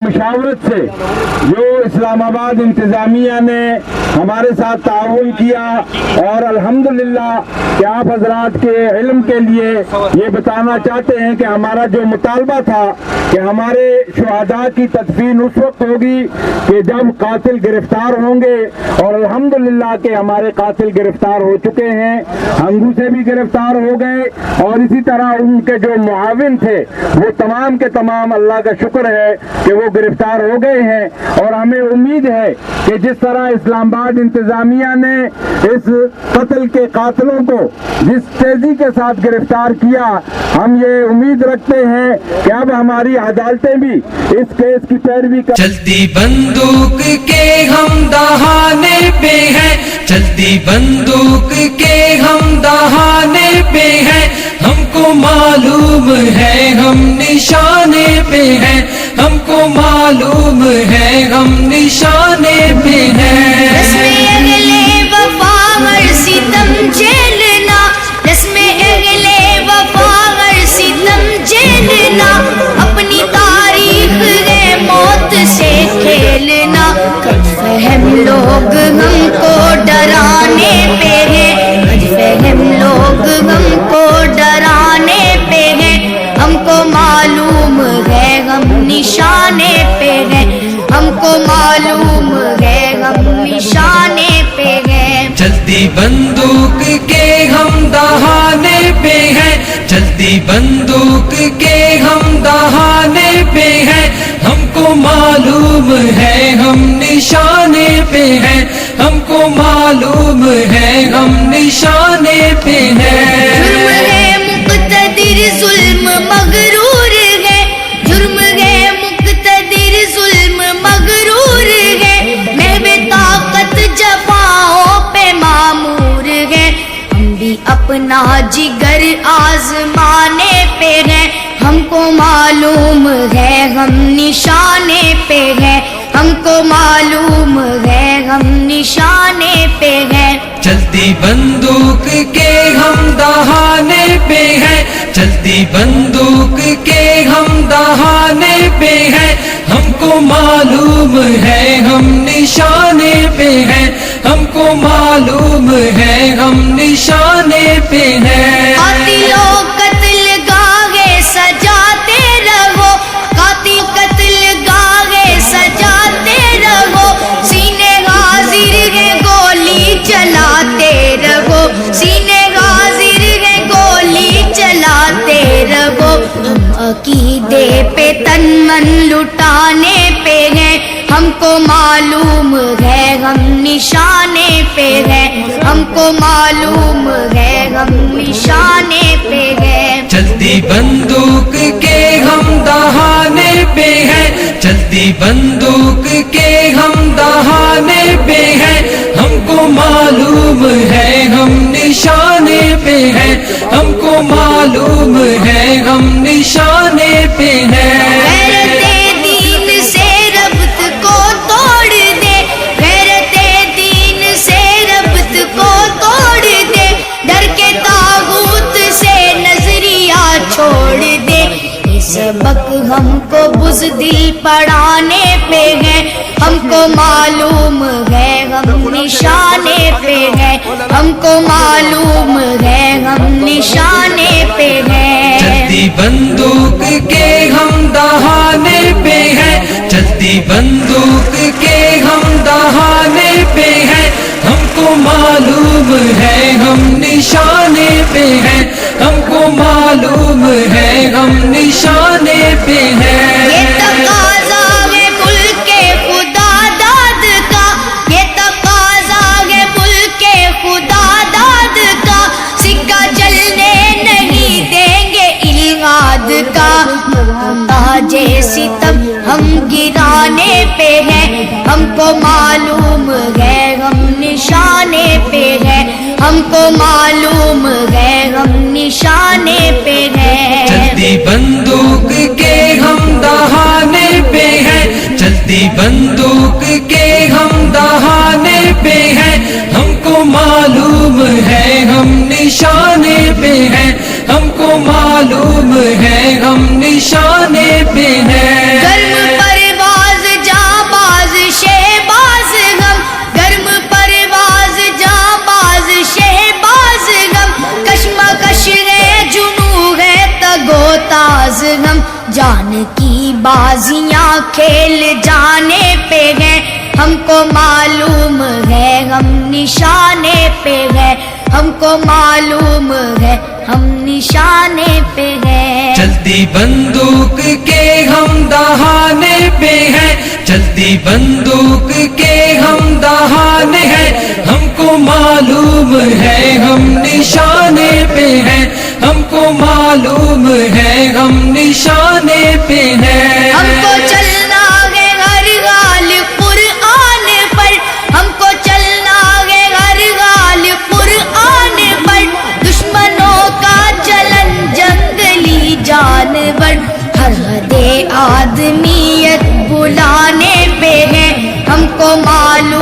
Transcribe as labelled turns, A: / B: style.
A: مشاورت سے جو اسلام آباد انتظامیہ نے ہمارے ساتھ تعاون کیا اور الحمدللہ کہ آپ حضرات کے علم کے لیے یہ بتانا چاہتے ہیں کہ ہمارا جو مطالبہ تھا کہ ہمارے شہداء کی تدفین اس وقت ہوگی کہ جب قاتل گرفتار ہوں گے، اور الحمدللہ کہ ہمارے قاتل گرفتار ہو چکے ہیں، ہنگو سے بھی گرفتار ہو گئے، اور اسی طرح ان کے جو معاون تھے وہ تمام کے تمام اللہ کا شکر ہے کہ وہ گرفتار ہو گئے ہیں۔ اور ہمیں امید ہے کہ جس طرح اسلام آباد انتظامیہ نے اس قتل کے قاتلوں کو جس تیزی کے ساتھ گرفتار کیا، ہم یہ امید رکھتے ہیں کہ اب ہماری عدالتیں بھی اس کیس کی پیروی کر
B: چلتی بندوق کے ہم دہانے پہ ہیں، چلتی بندوق کے ہم دہانے پہ ہیں، ہم کو معلوم ہے ہم نشانے پہ ہیں، ہم کو معلوم ہے ہم نشانے پہ ہیں۔
C: رسم اگلے وفا ہر ستم جھیلنا، رسم اگلے وفا ہر ستم جھیلنا، اپنی تاریخ ہے موت سے کھیلنا، کج فہم لوگ ہم کو ڈرانے پہ ہیں، کج فہم لوگ ہم کو ڈرانے پہ ہیں، ہم کو معلوم ہے ہم نشانے پہ ہیں، ہم کو معلوم ہے ہم نشانے پہ ہیں۔
B: چلتی بندوق کے ہم دہانے پہ ہیں، چلتی بندوق کے ہم دہانے پہ ہیں، ہم کو معلوم ہے ہم نشانے پہ ہیں، ہم کو معلوم ہے ہم نشانے پہ ہیں۔
C: جرم ہے مقتدر ظلم مغرور ہے، جرم ہے مقتدر ظلم مغرور ہے، محو طاقت جفاؤں پہ معمور ہے، ہم بھی اپنا جگر آزمانے پہ ہیں، ہم کو معلوم ہے ہم نشانے پہ ہیں، ہم کو معلوم ہے ہم نشانے پہ ہیں۔
B: چلتی بندوق کے ہم دہانے پہ ہیں، چلتی بندوق کے ہم دہانے پہ ہیں، ہم کو معلوم ہے ہم نشانے پہ ہیں، ہم کو معلوم ہے ہم نشانے پہ ہیں۔
C: قاتلوں قتل گاہے سجاتے رہو، قاتل قتل گاہے سجاتے رہو، سینے حاضر ہے گولی چلاتے رہو، سینے حاضر ہے گولی چلاتے رہو، ہم عقیدے پہ تن من لٹانے پہ ہیں، ہم کو معلوم ہے ہم نشانے پہ ہیں، ہم کو معلوم ہے ہم نشانے پہ ہیں۔
B: چلتی بندوق کے ہم دہانے پہ ہیں، چلتی بندوق کے ہم دہانے پہ ہیں، ہم کو معلوم ہے ہم نشانے پہ ہیں، ہم کو معلوم ہے ہم نشانے پہ ہیں۔
C: غیرت دین سے ربط کو توڑ دے، غیرت دین سے ربط کو توڑ دے، ڈر کے طاغوت سے نظریہ چھوڑ دے، یہ سبق ہم کو بزدل پڑھانے پہ ہے، ہم کو معلوم ہے ہم نشانے پہ ہیں، ہم کو معلوم ہے ہم نشانے پہ ہیں۔
B: چلتی بندوق کے ہم دہانے پہ ہیں، چلتی بندوق کے ہم دہانے پہ ہیں، ہم کو معلوم ہے ہم نشانے پہ ہیں، ہم کو معلوم ہے ہم نشانے پہ ہیں۔
C: یہ تقاضا ہے ملک خدا داد کا، یہ تقاضا ہے ملک خدا داد کا، سکہ چلنے نہیں دیں گے الغاد کا، تاج ستم ہم گرانے پہ ہیں، ہم کو معلوم ہے ہم نشانے پہ ہیں، ہم کو معلوم ہے ہم نشانے پہ ہیں۔
B: چلتی بندوق کے ہم دہانے پہ ہیں، چلتی بندوق کے ہم دہانے پہ ہیں، ہم کو معلوم ہے ہم نشانے پہ ہیں، ہم کو معلوم ہے ہم نشانے پہ ہیں۔
C: گرم پروان بازیاں کھیل جانے پہ ہیں، ہم کو معلوم ہے ہم نشانے پہ ہیں، ہم کو معلوم ہے ہم نشانے پہ ہیں۔
B: چلتی بندوق کے ہم دہانے پہ ہیں، چلتی بندوق کے ہم دہانے ہیں، ہم کو معلوم ہے ہم نشانے پہ ہیں، ہم کو معلوم ہے ہم نشانے پہ ہیں۔
C: ہم کو چلنا ہے ہر حال قرآن پر، ہم کو چلنا ہے ہر حال قرآن پر، دشمنوں کا چلن جنگلی جانور، ہر حد آدمیت بلانے پہ ہے، ہم کو معلوم